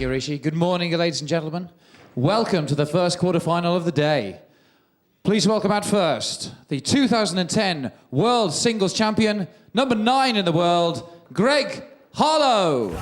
you, Rishi. Good morning, ladies and gentlemen. Welcome to the first quarter-final of the day. Please welcome out first the 2010 World Singles Champion, number 9 in the world, Greg Harlow.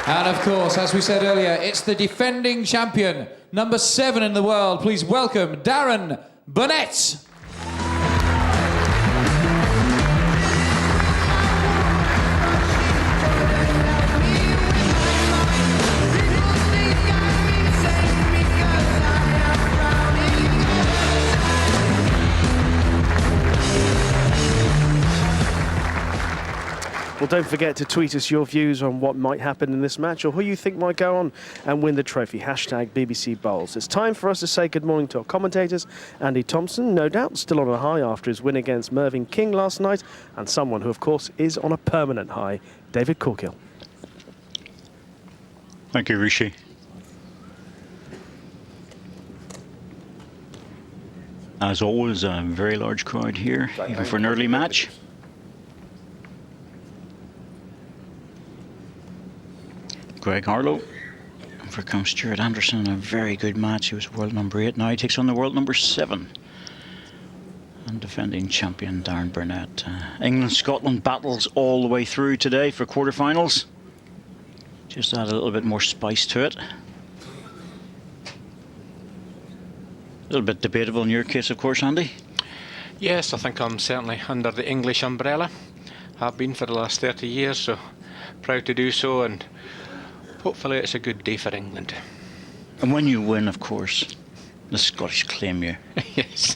And of course, as we said earlier, it's the defending champion, number 7 in the world. Please welcome Darren Burnett. Well, don't forget to tweet us your views on what might happen in this match or who you think might go on and win the trophy. Hashtag BBC Bowls. It's time for us to say good morning to our commentators. Andy Thompson, no doubt, still on a high after his win against Mervyn King last night, and someone who, of course, is on a permanent high, David Corkill. Thank you, Rishi. As always, a very large crowd here, even for an early match. Greg Harlow. For comes Stuart Anderson in a very good match. He was world number 8. Now he takes on the world number 7. And defending champion Darren Burnett. England-Scotland battles all the way through today for quarterfinals. Just add a little bit more spice to it. A little bit debatable in your case, of course, Andy. Yes, I think I'm certainly under the English umbrella. Have been for the last 30 years, so proud to do so, and hopefully it's a good day for England. And when you win, of course, the Scottish claim you. Yes.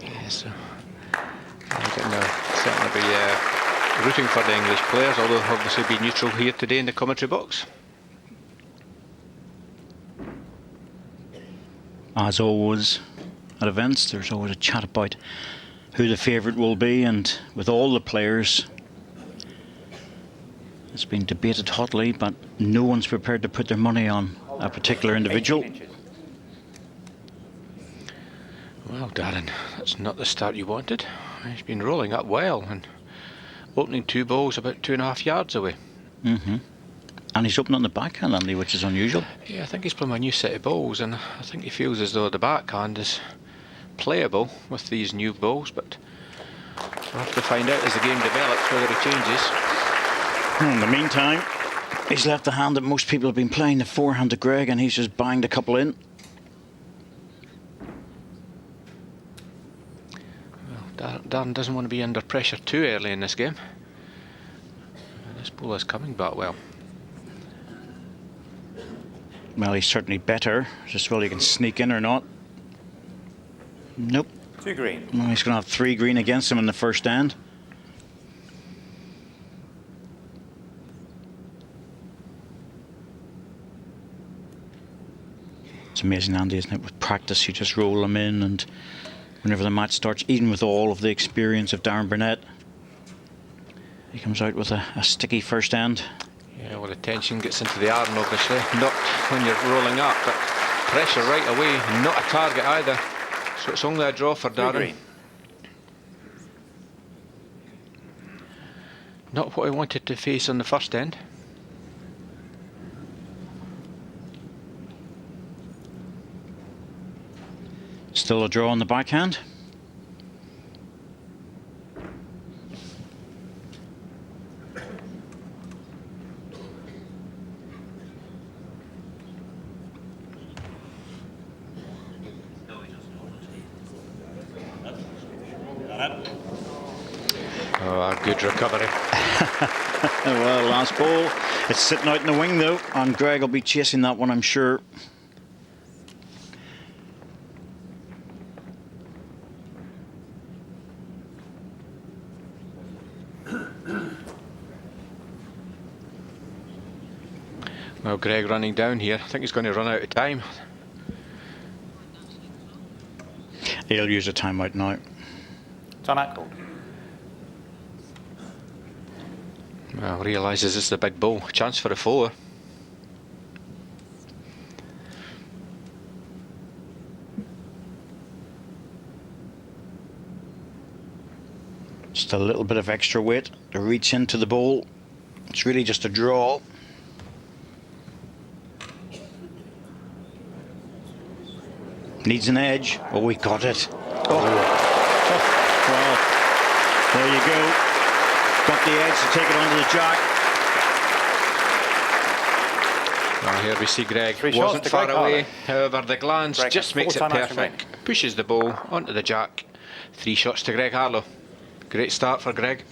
Yes, so I'm going to certainly be rooting for the English players, although obviously be neutral here today in the commentary box. As always, at events, there's always a chat about who the favourite will be, and with all the players, it's been debated hotly, but no one's prepared to put their money on a particular individual. Well, Darren, that's not the start you wanted. He's been rolling up well and opening 2 balls about 2.5 yards away. And he's opening on the backhand, Andy, which is unusual. Yeah, I think he's playing a new set of balls, and I think he feels as though the backhand is playable with these new balls, but we'll have to find out as the game develops whether he changes. In the meantime, he's left the hand that most people have been playing, the forehand to Greg, and he's just banged a couple in. Well, Darren doesn't want to be under pressure too early in this game. And this ball is coming back well. Well, he's certainly better. Just whether he can sneak in or not. Nope. 2 green. Well, he's going to have 3 green against him in the first end. It's amazing, Andy, isn't it? With practice, you just roll them in, and whenever the match starts, even with all of the experience of Darren Burnett, he comes out with a sticky first end. Yeah, well, the tension gets into the arm, obviously. Not when you're rolling up, but pressure right away. Not a target either. So it's only a draw for Darren. Not what he wanted to face on the first end. Still a draw on the backhand. Oh, a good recovery. Well, last ball. It's sitting out in the wing, though, and Greg will be chasing that one, I'm sure. Well, Greg running down here. I think he's going to run out of time. He'll use a timeout now. Timeout called. Well, realises it's the big ball. Chance for a four. Just a little bit of extra weight to reach into the bowl. It's really just a draw. Needs an edge. Oh, we got it. Oh. Well, there you go. Got the edge to take it onto the jack. Well, here we see Greg. Three Wasn't shots to far Greg away. Harlow. However, the glance Greg just has makes it 4 timeouts perfect. Pushes the ball onto the jack. 3 shots to Greg Harlow. Great start for Greg.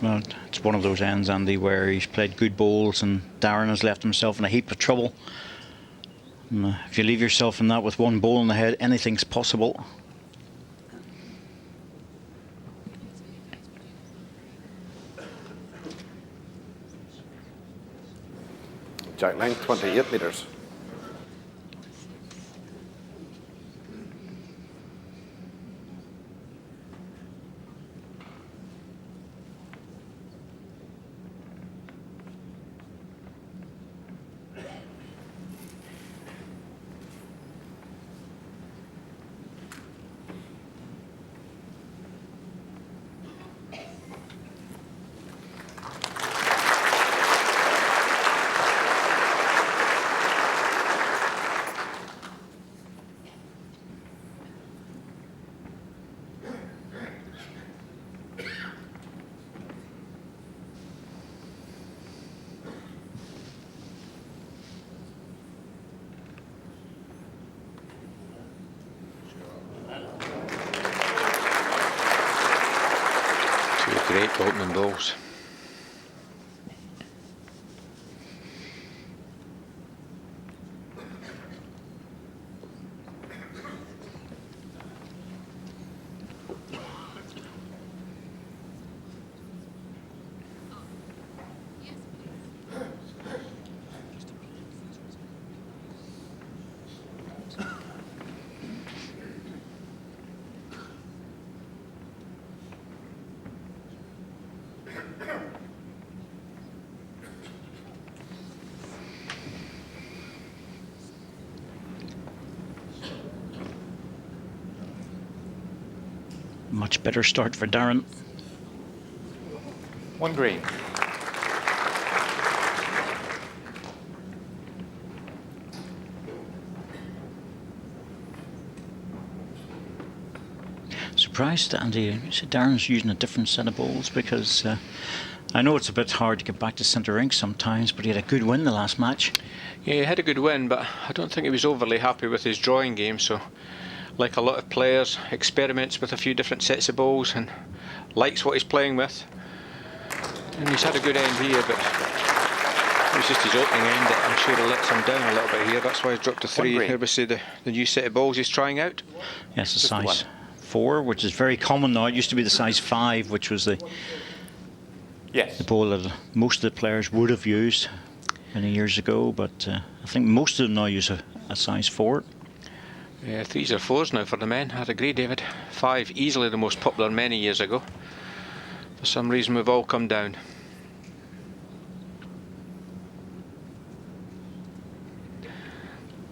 Well, it's one of those ends, Andy, where he's played good bowls and Darren has left himself in a heap of trouble. And, if you leave yourself in that with one bowl in the head, anything's possible. Jack length 28 metres. Great opening balls. Much better start for Darren. 1 green. Surprised, Andy, you said Darren's using a different set of bowls, because I know it's a bit hard to get back to centre rink sometimes, but he had a good win the last match. Yeah, he had a good win, but I don't think he was overly happy with his drawing game, so like a lot of players, experiments with a few different sets of balls and likes what he's playing with. And he's had a good end here, but it was just his opening end that I'm sure it lets him down a little bit here. That's why he's dropped to 3. Here we see the new set of balls he's trying out. Yes, a size 4, which is very common now. It used to be the size 5, which was the ball that most of the players would have used many years ago, but I think most of them now use a size 4. Yeah, 3s or 4s now for the men. I'd agree, David. 5, easily the most popular many years ago. For some reason, we've all come down.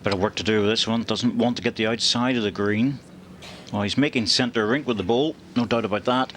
Bit of work to do with this one. Doesn't want to get the outside of the green. Well, he's making centre rink with the ball, no doubt about that.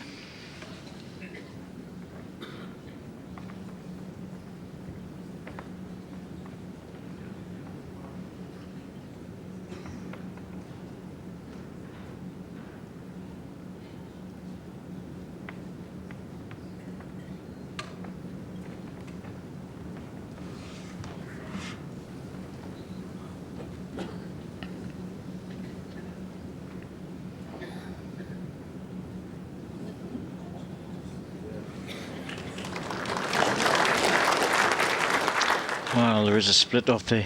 Well, there is a split off the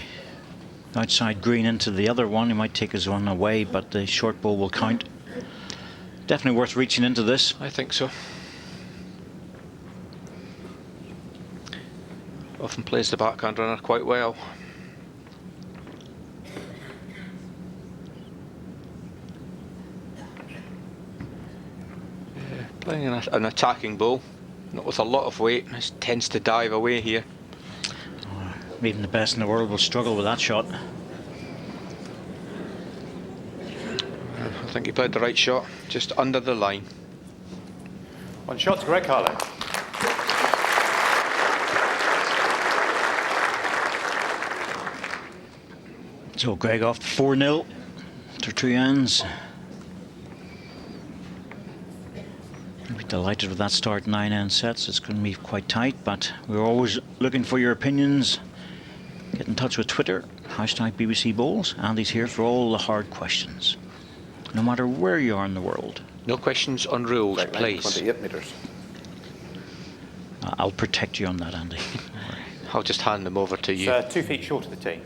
outside green into the other one. He might take his one away, but the short ball will count. Definitely worth reaching into this. I think so. Often plays the backhand runner quite well. Playing an attacking ball, not with a lot of weight. It tends to dive away here. Even the best in the world will struggle with that shot. I think he played the right shot, just under the line. One shot to Greg Harlow. So Greg off 4-0 after 2 ends. I'll be delighted with that start, 9 end sets. It's going to be quite tight, but we're always looking for your opinions. Get in touch with Twitter, #BBC Bowls. Andy's here for all the hard questions, no matter where you are in the world. No questions on rules, Straight length, please. 28 metres. I'll protect you on that, Andy. I'll just hand them over to you. It's 2 feet short of the tee.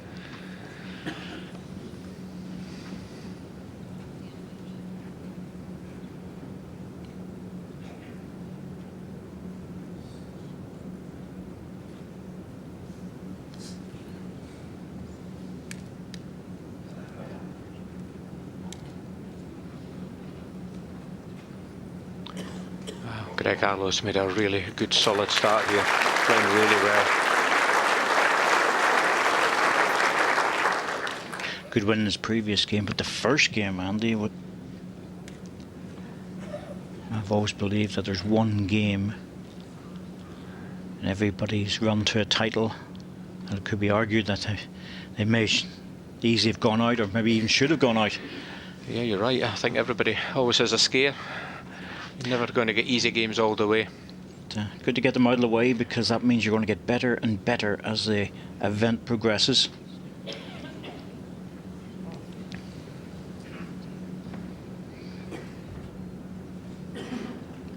Greg Harlow's made a really good solid start here, playing really well. Good win in his previous game, but the first game, Andy, I've always believed that there's one game in everybody's run to a title, and it could be argued that they may easily have gone out, or maybe even should have gone out. Yeah, you're right. I think everybody always has a scare. You're never going to get easy games all the way. Good to get them out of the way, because that means you're going to get better and better as the event progresses.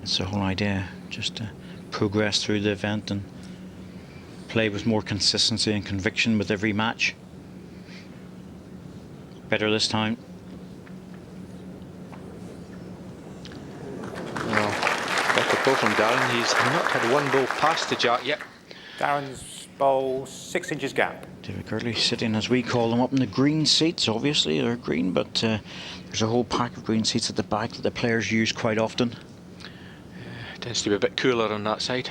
It's the whole idea, just to progress through the event and play with more consistency and conviction with every match. Better this time. Ball from Darren. He's not had one ball past the Jack yet. Darren's bowl 6 inches gap. David Gurley sitting, as we call them, up in the green seats. Obviously they're green, but there's a whole pack of green seats at the back that the players use quite often. Tends to be a bit cooler on that side.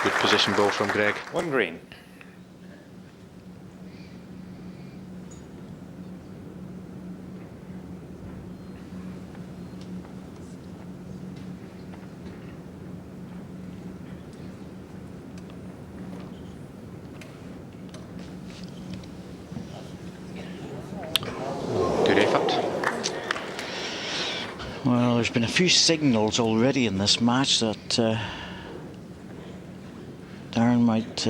Good position ball from Greg. 1 green. Good effort. Well, there's been a few signals already in this match that Darren might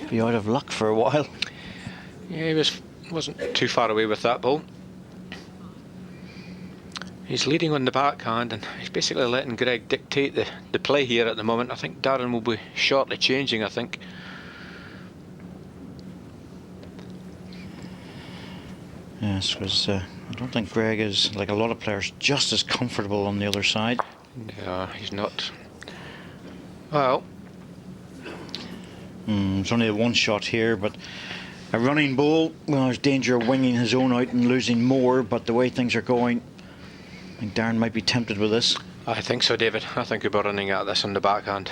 be out of luck for a while. Yeah, he wasn't too far away with that ball. He's leading on the backhand, and he's basically letting Greg dictate the play here at the moment. I think Darren will be shortly changing, I think. Yes, because I don't think Greg is, like a lot of players, just as comfortable on the other side. No, he's not. Well, It's only a 1 shot here, but a running ball, well, there's danger of winging his own out and losing more, but the way things are going, I think Darren might be tempted with this. I think so, David. I think he'll be running at this on the backhand.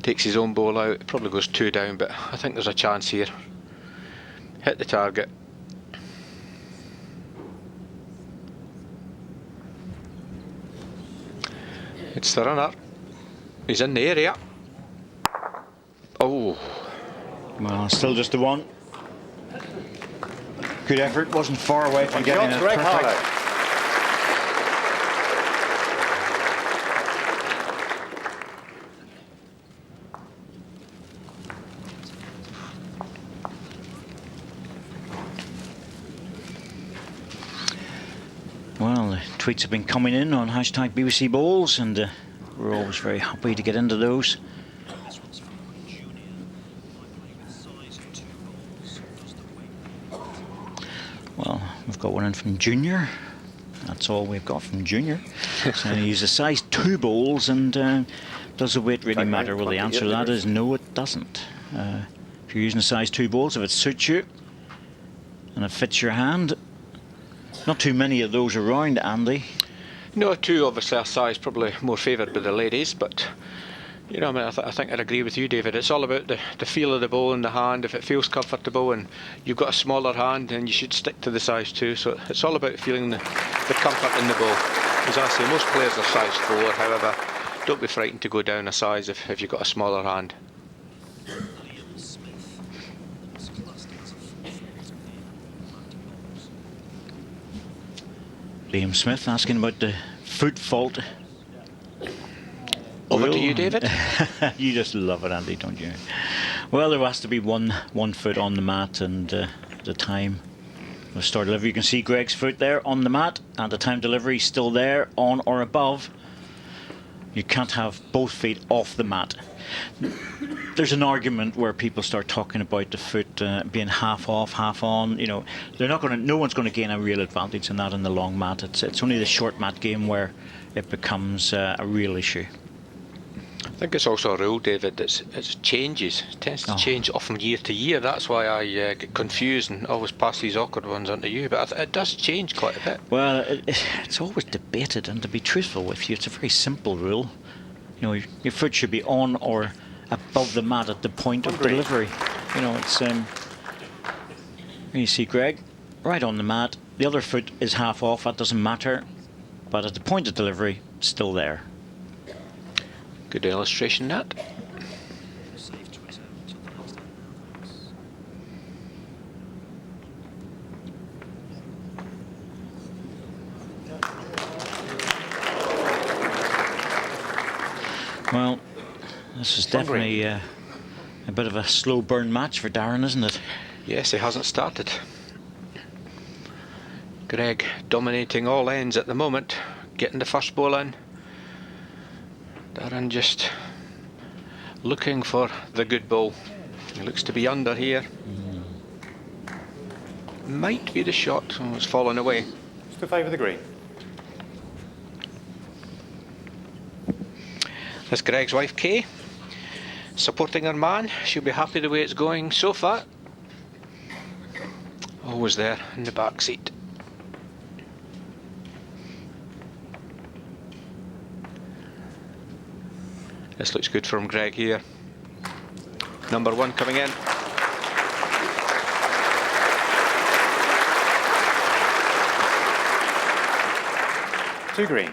Takes his own ball out, probably goes 2 down, but I think there's a chance here. Hit the target. It's the runner. He's in the area. Oh. Well, still just the 1. Good effort, wasn't far away from One getting shot, it Greg perfect. Harlow. Well, the tweets have been coming in on #BBC Bowls, and we're always very happy to get into those. Well, we've got one in from Junior, That's all we've got from Junior. So he uses size 2 bowls, and does the weight really matter? Well, the answer to that is no, it doesn't. If you're using a size 2 bowls, if it suits you and it fits your hand, not too many of those around, Andy. No, 2 obviously are size probably more favoured by the ladies, but you know, I mean, I think I'd agree with you, David. It's all about the feel of the bowl in the hand. If it feels comfortable and you've got a smaller hand, then you should stick to the size 2. So it's all about feeling the comfort in the bowl. As I say, most players are size 4. However, don't be frightened to go down a size if you've got a smaller hand. Liam Smith asking about the foot fault. Over to you, David. You just love it, Andy, don't you? Well, there has to be one foot on the mat, and the time of start delivery. You can see Greg's foot there on the mat, and the time delivery still there, on or above. You can't have both feet off the mat. There's an argument where people start talking about the foot being half off, half on. You know, no one's going to gain a real advantage in that in the long mat. It's only the short mat game where it becomes a real issue. I think it's also a rule, David, it changes. It tends to change from year to year. That's why I get confused and always pass these awkward ones on to you. But it does change quite a bit. Well, it's always debated, and to be truthful with you, it's a very simple rule. You know, your foot should be on or above the mat at the point of delivery. You know, it's you see Greg right on the mat. The other foot is half off. That doesn't matter. But at the point of delivery, still there. Good illustration, that. Well, this is definitely a bit of a slow burn match for Darren, isn't it? Yes, he hasn't started. Greg dominating all ends at the moment, getting the first ball in. Darren just looking for the good ball. He looks to be under here. Might be the shot. Oh, it's fallen away. Still favour the green. That's Greg's wife, Kay, supporting her man. She'll be happy the way it's going so far. Always there in the back seat. This looks good from Greg here. Number 1 coming in. Two green.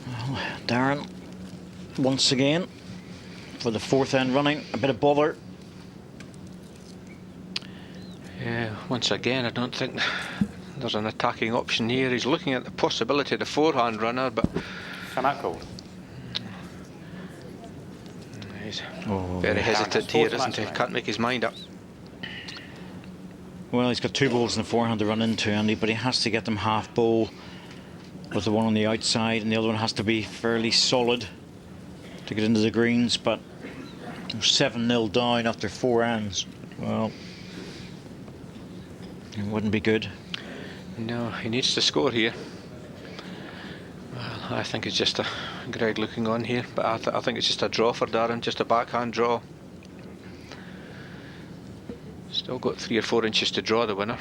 Well, Darren, once again, for the 4th end running, a bit of bother. Yeah, once again, I don't think there's an attacking option here. He's looking at the possibility of the forehand runner, but Come out called. he's very hesitant here, isn't he? Can't make his mind up. Well, he's got 2 balls in the forehand to run into, Andy, but he has to get them half bowl with the one on the outside, and the other one has to be fairly solid to get into the greens. But 7-0 down after 4 ends. Well, it wouldn't be good. No, he needs to score here. Well, I think it's just a Greg looking on here, but I think it's just a draw for Darren, just a backhand draw. Still got 3 or 4 inches to draw the winner.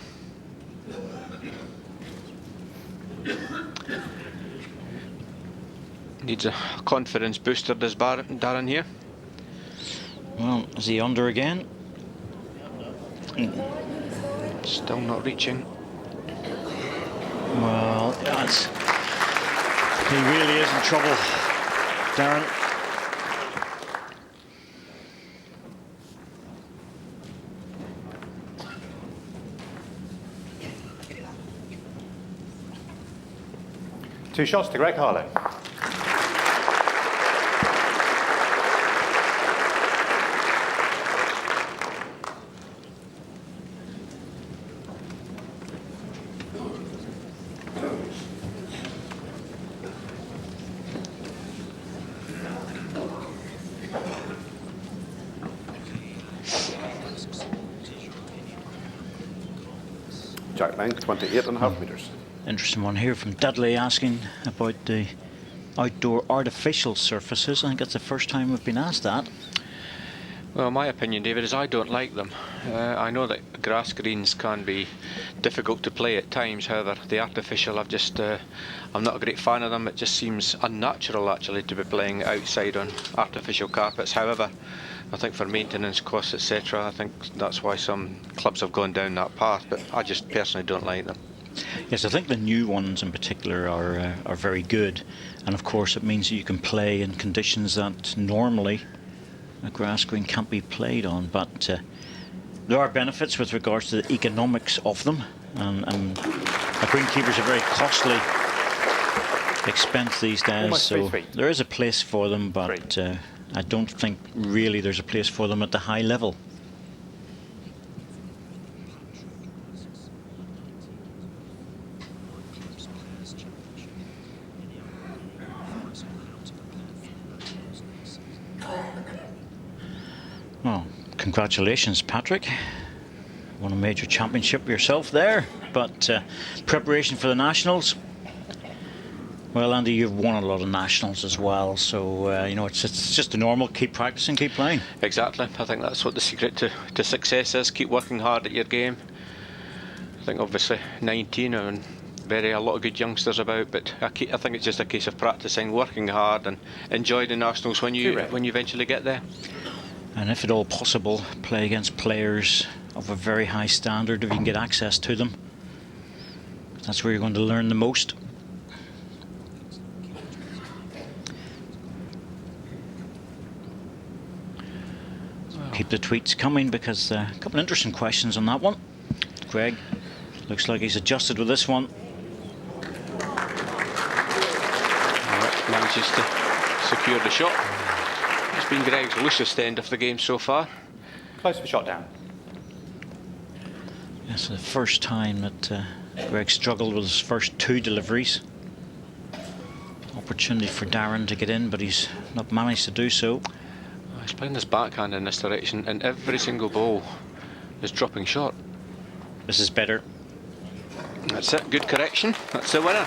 Needs a confidence booster, does Darren here. Well, is he under again? Still not reaching. Well, he really is in trouble, Darren. Two shots to Greg Harlow. Jack length, 28.5 metres. Interesting one here from Dudley asking about the outdoor artificial surfaces. I think that's the first time we've been asked that. Well, my opinion, David, is I don't like them. I know that grass greens can be difficult to play at times. However, the artificial, I'm not a great fan of them. It just seems unnatural, actually, to be playing outside on artificial carpets. However, I think for maintenance costs, etc., I think that's why some clubs have gone down that path. But I just personally don't like them. Yes, I think the new ones in particular are very good, and of course it means that you can play in conditions that normally a grass green can't be played on. But there are benefits with regards to the economics of them, and a greenkeeper is a very costly expense these days. Almost so 3 feet. there is a place for them, but I don't think really there's a place for them at the high level. Well, congratulations, Patrick. Won a major championship yourself there, but preparation for the Nationals. Well, Andy, you've won a lot of Nationals as well, so you know, it's just a normal. Keep practicing, keep playing. Exactly. I think that's what the secret to success is. Keep working hard at your game. I think obviously 19 and a lot of good youngsters about, but I think it's just a case of practicing, working hard, and enjoy the Nationals when you eventually get there. And if at all possible, play against players of a very high standard if you can get access to them. That's where you're going to learn the most. Keep the tweets coming, because a couple of interesting questions on that one. Greg looks like he's adjusted with this one. Manages to secure the shot. It's been Greg's loosest end of the game so far. Close for shot down. It's the first time that Greg struggled with his first 2 deliveries. Opportunity for Darren to get in, but he's not managed to do so. He's playing his backhand in this direction, and every single ball is dropping short. This is better. That's it, good correction. That's the winner.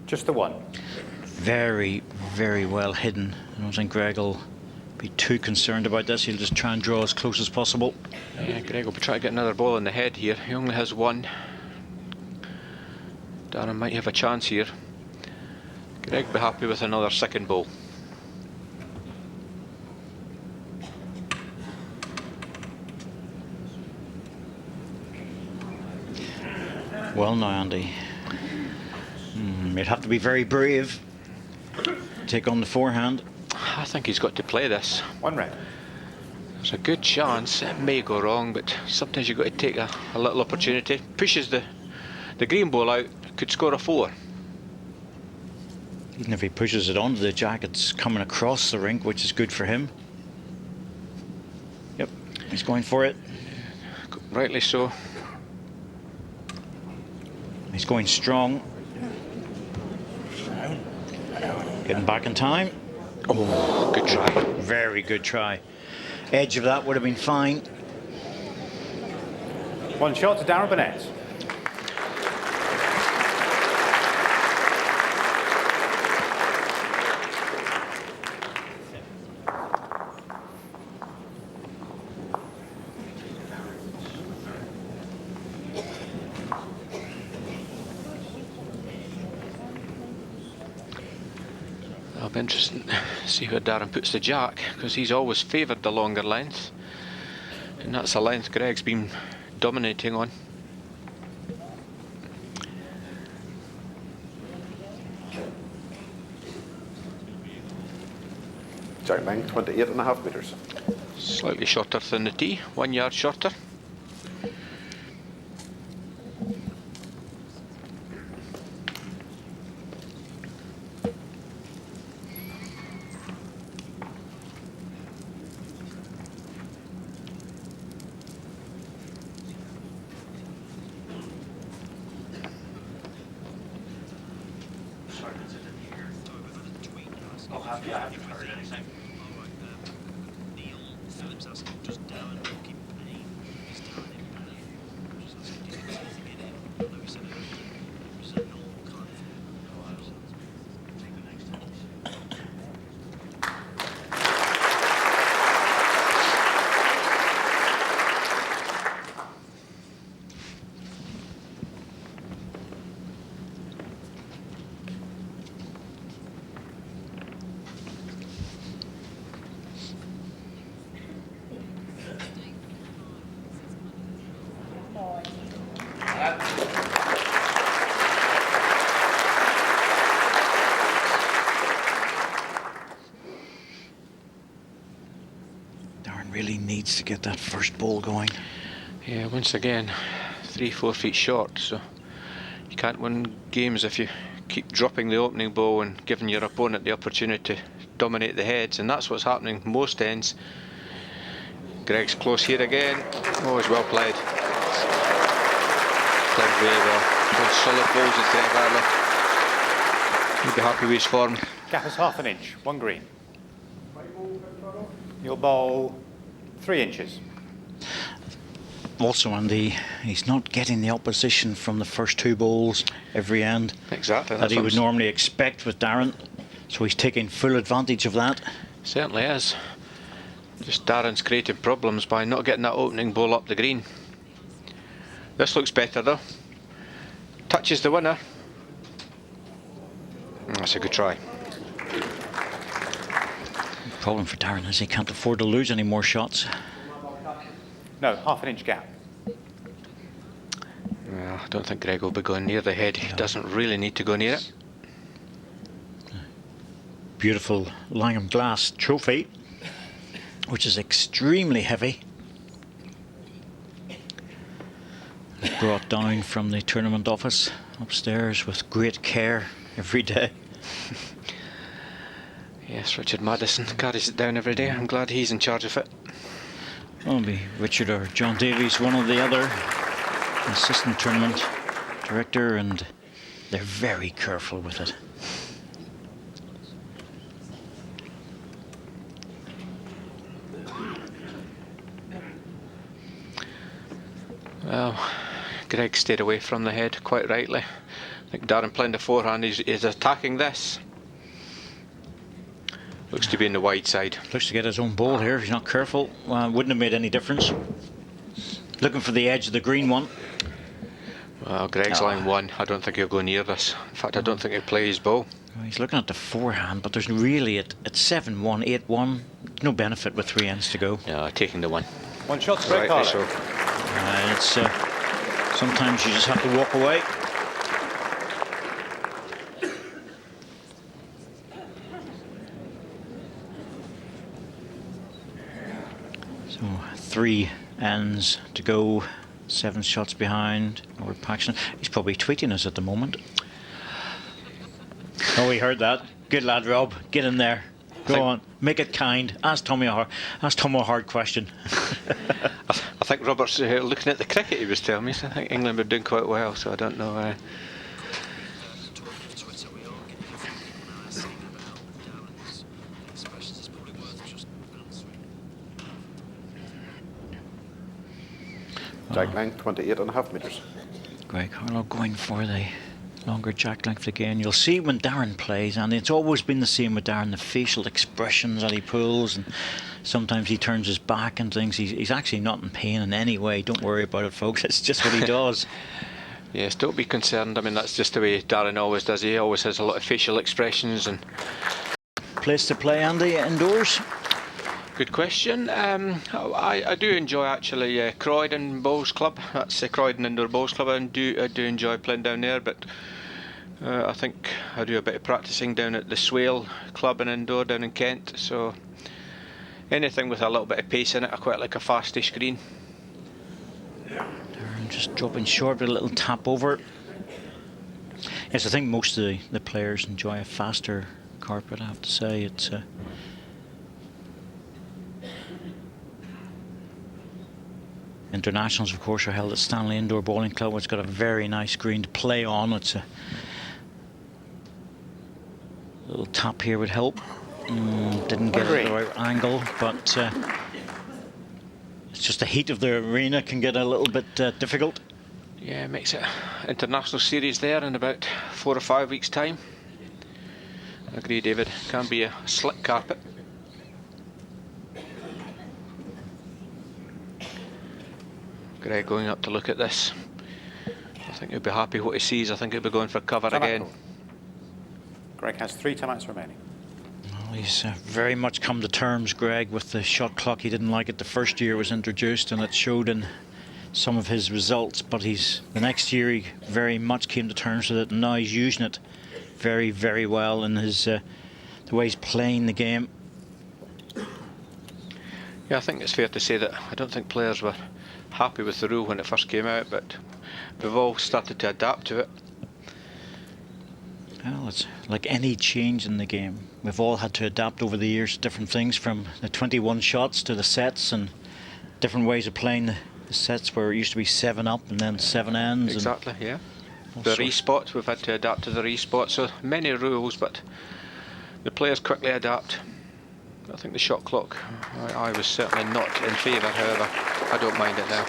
Just the one. Very, very well hidden. I don't think Greg will be too concerned about this. He'll just try and draw as close as possible. Yeah, Greg will be trying to get another ball in the head here. He only has one. Darren might have a chance here. Greg will be happy with another second ball. Well now, Andy. You'd have to be very brave. Take on the forehand. I think he's got to play this. One red. There's a good chance it may go wrong, but sometimes you've got to take a little opportunity. Pushes the green ball out, could score a 4. Even if he pushes it onto the jack, it's coming across the rink, which is good for him. Yep, he's going for it. Rightly so. He's going strong. Getting back in time. Oh, good try. Very good try. Edge of that would have been fine. One shot to Darren Burnett. It'll be interesting to see where Darren puts the jack, because he's always favoured the longer length, and that's a length Greg's been dominating on. Jack length, 28.5 metres. Slightly shorter than the tee, 1 yard shorter. Darren really needs to get that first ball going. Yeah, once again, 3-4 feet short, so you can't win games if you keep dropping the opening ball and giving your opponent the opportunity to dominate the heads, and that's what's happening most ends. Greg's close here again. Oh, he's well played. Played very well. Good solid balls with Greg Harlow. He'll be happy with his form. Gap is ½ inch, 1 green. You'll bowl 3 inches. Also, Andy, he's not getting the opposition from the first 2 balls every end. Exactly. That he would normally expect with Darren. So he's taking full advantage of that. Certainly is. Just Darren's created problems by not getting that opening ball up the green. This looks better though. Touches the winner. That's a good try. The problem for Darren is he can't afford to lose any more shots. No, ½ inch gap. Well, I don't think Greg will be going near the head. He doesn't really need to go near it. Beautiful Langham glass trophy, which is extremely heavy. Brought down from the tournament office upstairs with great care every day. Yes, Richard Maddison carries it down every day. I'm glad he's in charge of it. Well, it'll be Richard or John Davies, one or the other, assistant tournament director, and they're very careful with it. Well, Greg stayed away from the head quite rightly. I think Darren playing the forehand, he's attacking this. Looks to be in the wide side. Looks to get his own ball here. He's not careful. Wouldn't have made any difference. Looking for the edge of the green one. Well, Greg's line 1. I don't think he'll go near this. In fact, I don't think he'll play his ball. Well, he's looking at the forehand, but there's really at 7-1, 8-1, no benefit with 3 ends to go. Yeah, taking the 1. 1 shot to Greg Rightly Harlow. so. It's sometimes you just have to walk away. So 3 ends to go, 7 shots behind. Robert Paxton. He's probably tweeting us at the moment. Oh, we heard that. Good lad, Rob. Get in there. Go on. Make it kind. Ask Tom a hard question. I think Robert's looking at the cricket he was telling me, so I think England were doing quite well, so I don't know. Jack length 28.5 metres. Greg Harlow going for the longer jack length again. You'll see when Darren plays, and it's always been the same with Darren, the facial expressions that he pulls, and sometimes he turns his back and things. He's actually not in pain in any way. Don't worry about it, folks. It's just what he does. Yes, don't be concerned. I mean, that's just the way Darren always does. He always has a lot of facial expressions. And Place to play, Andy, indoors? good question. I do enjoy actually Croydon Bowls Club. That's Croydon Indoor Bowls Club. I do enjoy playing down there, but I think I do a bit of practicing down at the Swale Club and Indoor down in Kent. So anything with a little bit of pace in it, I quite like a fastish green. Darren just dropping short with a little tap over. Yes, I think most of the players enjoy a faster carpet, I have to say. It's internationals, of course, are held at Stanley Indoor Bowling Club. It's got a very nice green to play on. It's a little tap here would help. Didn't get it at the right angle, but It's just the heat of the arena can get a little bit difficult. Yeah, makes it international series there in about 4 or 5 weeks' time. I agree, David. Can be a slick carpet. Greg going up to look at this. I think he'll be happy what he sees. I think he'll be going for cover Timeout again. called. Greg has 3 timeouts remaining. Well, he's very much come to terms, Greg, with the shot clock. He didn't like it the first year it was introduced, and it showed in some of his results. But the next year he very much came to terms with it, and now he's using it very, very well in his the way he's playing the game. Yeah, I think it's fair to say that I don't think players were happy with the rule when it first came out, but we've all started to adapt to it. Well, it's like any change in the game. We've all had to adapt over the years to different things, from the 21 shots to the sets, and different ways of playing the sets where it used to be 7 up and then 7 ends. Exactly, yeah. The respots, we've had to adapt to the respots. So many rules, but the players quickly adapt. I think the shot clock, I was certainly not in favour, however, I don't mind it now.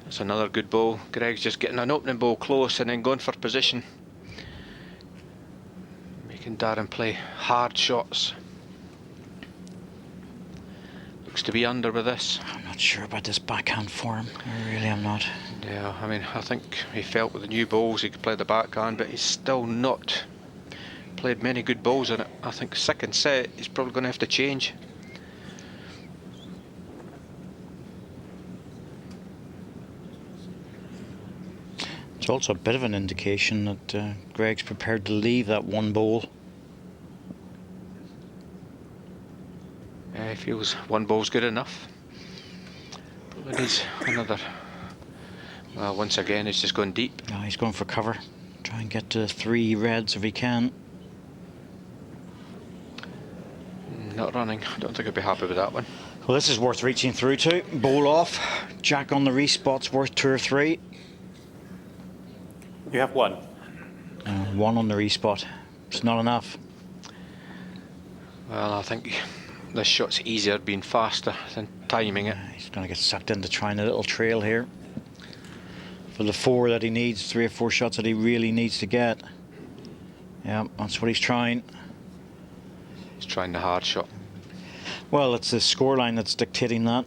It's another good ball. Greg's just getting an opening ball close and then going for position. Making Darren play hard shots. Looks to be under with this. I'm not sure about this backhand form. I really am not. Yeah, I mean, I think he felt with the new balls he could play the backhand, but he's still not played many good balls in it. I think second set he's probably going to have to change. It's also a bit of an indication that Greg's prepared to leave that one ball. He feels one ball's good enough. Probably needs another. Well, once again, he's just going deep. Yeah, he's going for cover. Try and get to 3 reds if he can. Not running. I don't think I'd be happy with that one. Well, this is worth reaching through to. Bowl off. Jack on the respot's worth 2 or 3. You have 1. 1 on the respot. It's not enough. Well, I think this shot's easier being faster than timing it. He's going to get sucked into trying a little trail here. For the 4 that he needs, 3 or 4 shots that he really needs to get. Yeah, that's what he's trying. He's trying the hard shot. Well, it's the scoreline that's dictating that.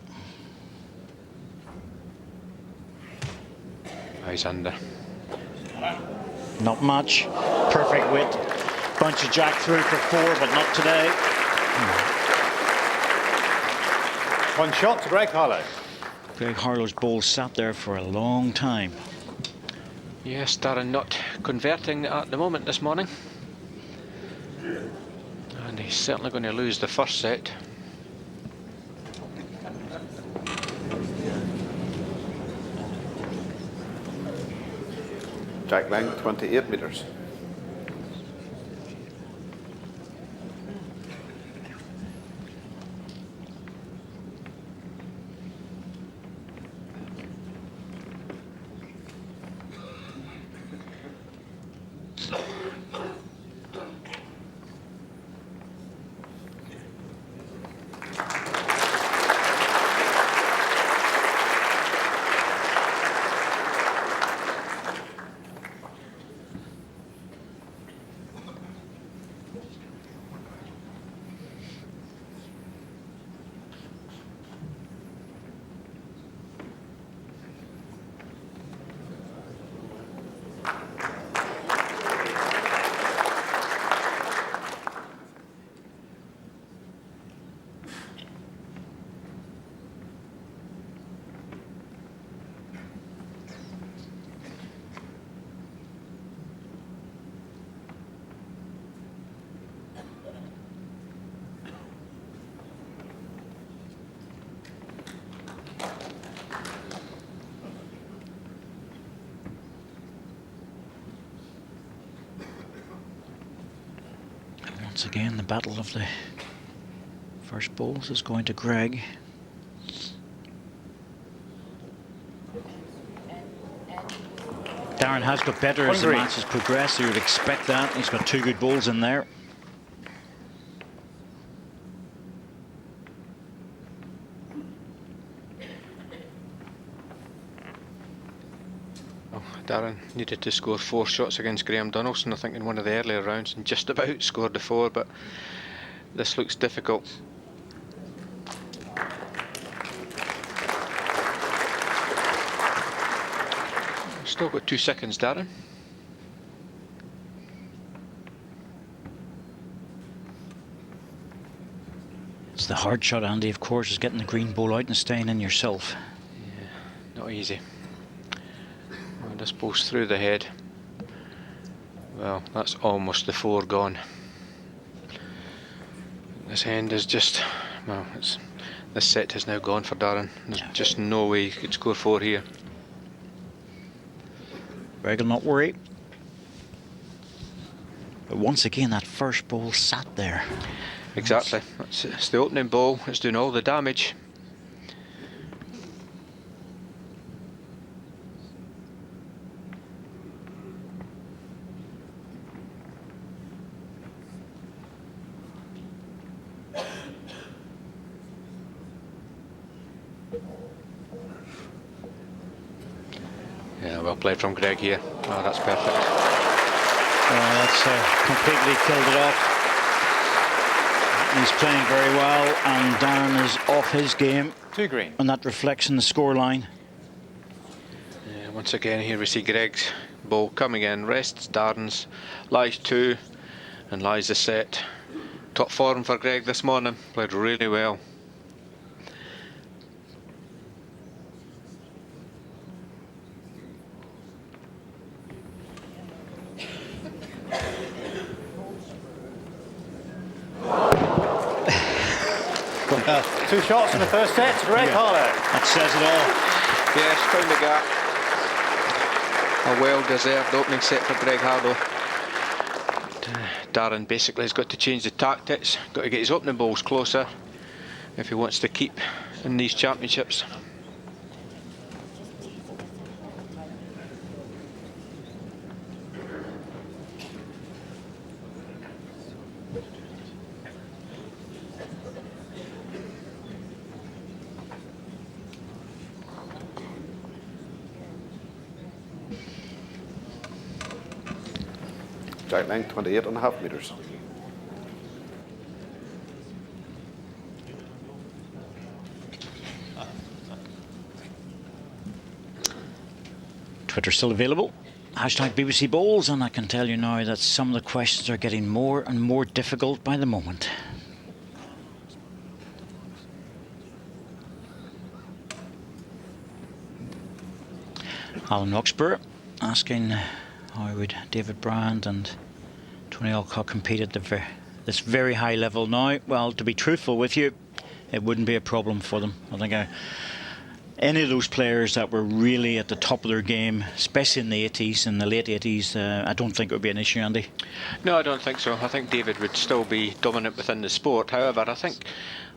He's under. Not much. Perfect width. Bunch of Jack through for 4, but not today. 1 shot to Greg Harlow. Greg Harlow's ball sat there for a long time. Yes, Darren not converting at the moment this morning. And he's certainly going to lose the first set. Jack Lang, 28 metres. Once again, the battle of the first balls is going to Greg. Darren has got better as the match has progressed, so you would expect that. He's got 2 good balls in there. Darren needed to score 4 shots against Graham Donaldson, I think, in one of the earlier rounds, and just about scored the 4, but this looks difficult. Still got 2 seconds, Darren. It's the hard shot, Andy, of course, is getting the green ball out and staying in yourself. Yeah, not easy. Well, this ball's through the head. Well, that's almost the 4 gone. This end is just, well, this set has now gone for Darren. There's just no way he could score 4 here. Greg will not worry. But once again, that first ball sat there. Exactly. It's the opening ball. It's doing all the damage. Yeah, well played from Greg here. Oh, that's perfect. That's completely killed it off. He's playing very well, and Darren is off his game. 2 green. And that reflects in the scoreline. Yeah, once again, here we see Greg's ball coming in. Rests Darren's, lies 2, and lies the set. Top form for Greg this morning. Played really well. Well, 2 shots in the first set to Greg Harlow. That says it all. Yes, found the gap. A well-deserved opening set for Greg Harlow. Darren basically has got to change the tactics, got to get his opening balls closer if he wants to keep in these championships. Strike length 28.5 meters. Twitter still available. Hashtag BBC Bowls, and I can tell you now that some of the questions are getting more and more difficult by the moment. Alan Roxburgh asking how would David Brand and Tony Alcock compete at this very high level now. Well, to be truthful with you, it wouldn't be a problem for them. I think any of those players that were really at the top of their game, especially in the 80s, in the late 80s, I don't think it would be an issue, Andy. No, I don't think so. I think David would still be dominant within the sport. However, I think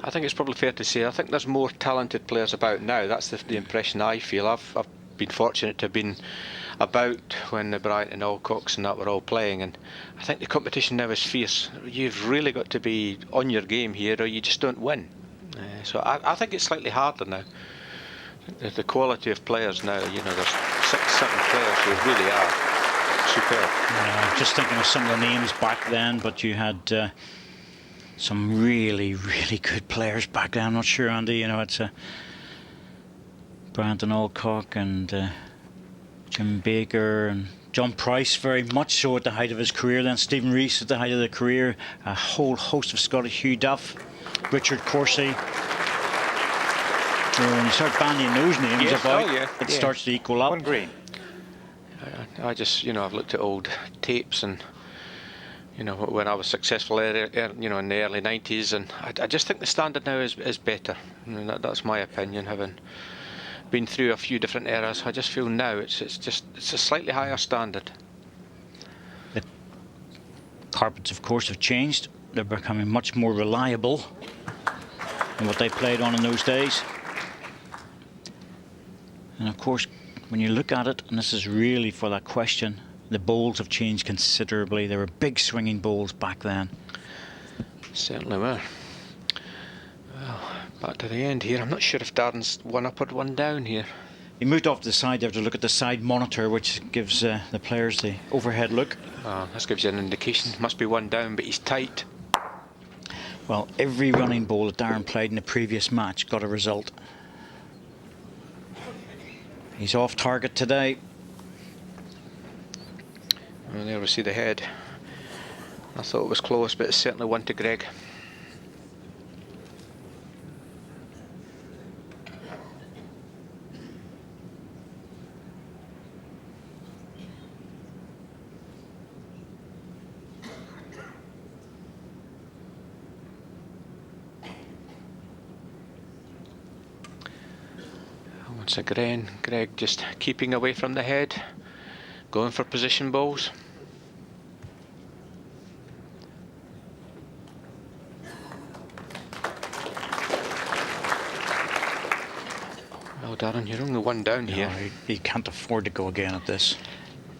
it's probably fair to say I think there's more talented players about now. That's the impression I feel. I've been fortunate to have been about when the Bryant and Alcocks and that were all playing, and I think the competition now is fierce. You've really got to be on your game here or you just don't win. So I think it's slightly harder now. The quality of players now, you know, there's 6, 7 players who really are superb. Just thinking of some of the names back then, but you had some really, really good players back then. I'm not sure, Andy, you know, it's Brandon Alcock and Jim Baker and John Price, very much so at the height of his career. Then Stephen Rees at the height of the career. A whole host of Scottish, Hugh Duff, Richard Corsi. When you start banding those names about, it starts to equal up. 1 green. I just, you know, I've looked at old tapes and, you know, when I was successful, you know, in the early 90s, and I just think the standard now is better. I mean, that's my opinion, having been through a few different eras. I just feel now it's a slightly higher standard. The carpets, of course, have changed. They're becoming much more reliable than what they played on in those days. And of course, when you look at it, and this is really for that question, the bowls have changed considerably. There were big swinging bowls back then. Certainly were. Well, back to the end here. I'm not sure if Darren's one up or one down here. He moved off to the side there to look at the side monitor, which gives the players the overhead look. This gives you an indication. Must be one down, but he's tight. Well, every running ball that Darren played in the previous match got a result. He's off target today. And there we see the head. I thought it was close, but it's certainly one to Greg. Once again, Greg just keeping away from the head, going for position balls. Well, Darren, you're only one down here. He can't afford to go again at this.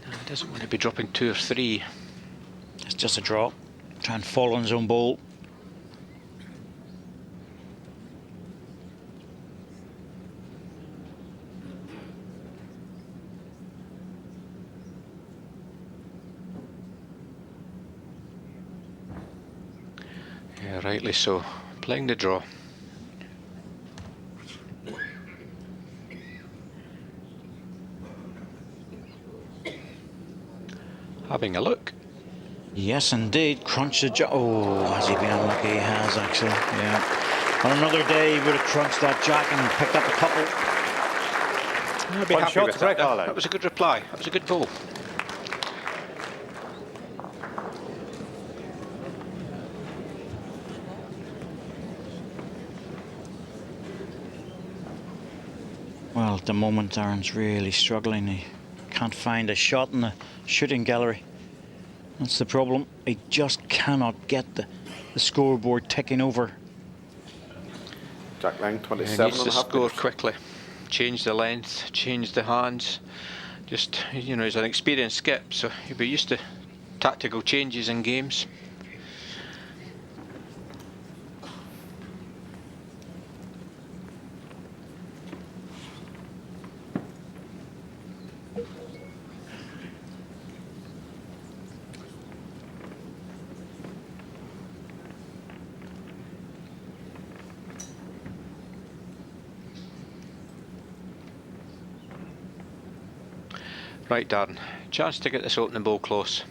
No, he doesn't want to be dropping 2 or 3. It's just a draw. Try and fall on his own ball. Yeah, rightly so. Playing the draw. Having a look. Yes, indeed. Crunch the jack. Oh, has he been unlucky? He has, actually. Yeah. On another day, he would have crunched that jack and picked up a couple. I'd be One happy shot with to that. Greg Harlow. That was a good reply. That was a good ball. Well, at the moment, Darren's really struggling. He can't find a shot in the shooting gallery. That's the problem. He just cannot get the scoreboard ticking over. Jack Lang, He 27 needs and to a half score metres. quickly. Change the length, change the hands. Just, you know, he's an experienced skip, so he'll be used to tactical changes in games. Right, Darren, chance to get this opening ball close.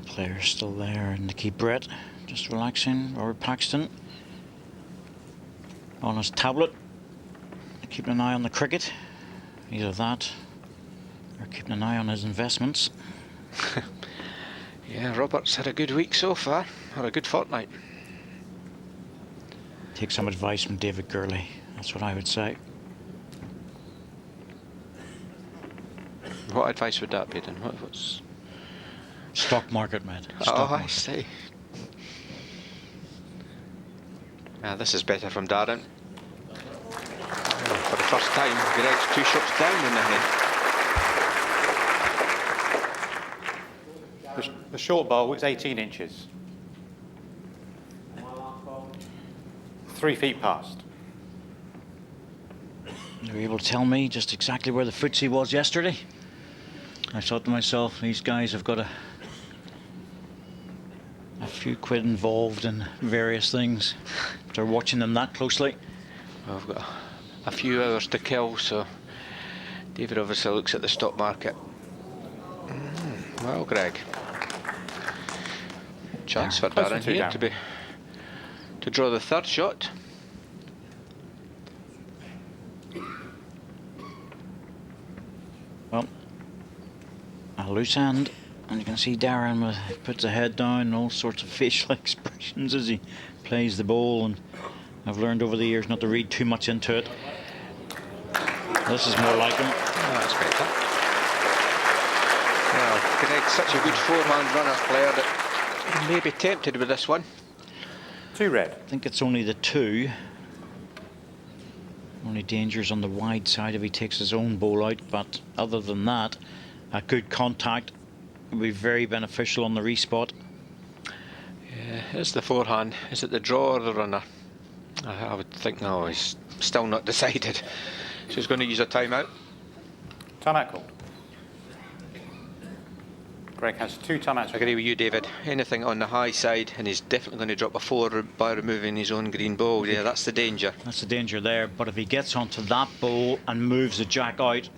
Players still there. Nicky Brett just relaxing. Robert Paxton on his tablet, keeping an eye on the cricket. Either that or keeping an eye on his investments. Yeah, Robert's had a good week so far, or a good fortnight. Take some advice from David Gurley. That's what I would say. What advice would that be then? What's... Stock market, mate. Oh, Stock I market. see. This is better from Darren. For the first time, Greg's 2 shots down in the head. The short bowl was 18 inches. 3 feet past. You were able to tell me just exactly where the footsie was yesterday. I thought to myself, these guys have got a few quid involved in various things. They're watching them that closely. Well, I've got a few hours to kill, so David obviously looks at the stock market. Well, Greg, chance for Close to Darren 2 here down. to draw the 3rd shot. Well, a loose hand, and you can see Darren puts the head down and all sorts of facial expressions as he plays the ball, and I've learned over the years not to read too much into it. This is more like him. Oh, that's better. Well, Greg's such a good 4-man runner player that he may be tempted with this one. 2 red. I think it's only the 2. Only danger's on the wide side if he takes his own ball out, but other than that, A good contact will be very beneficial on the respot. Yeah, it's the forehand. Is it the draw or the runner? I would think no, he's still not decided. So he's going to use a timeout. Timeout called. Greg has 2 timeouts. I agree with you, David. Anything on the high side, and he's definitely going to drop a 4 by removing his own green ball. Yeah, that's the danger. That's the danger there. But if he gets onto that bowl and moves the jack out